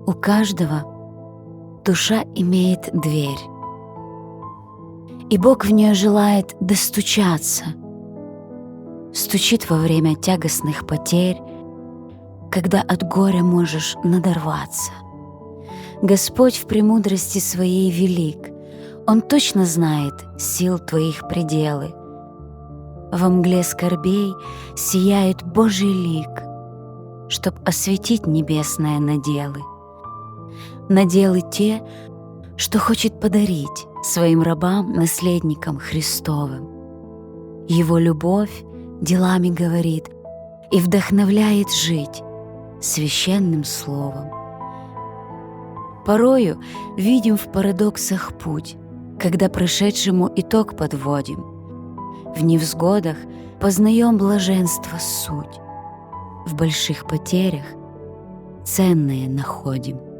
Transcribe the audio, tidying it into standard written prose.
У каждого душа имеет дверь, и Бог в нее желает достучаться. Стучит во время тягостных потерь, когда от горя можешь надорваться. Господь в премудрости Своей велик, Он точно знает сил твоих пределы. Во мгле скорбей сияет Божий лик, чтоб осветить небесные наделы. Наделы те, что хочет подарить своим рабам, наследникам Христовым. Его любовь делами говорит и вдохновляет жить священным словом. Порою видим в парадоксах путь, когда прошедшему итог подводим. В невзгодах познаем блаженство суть, в больших потерях ценное находим.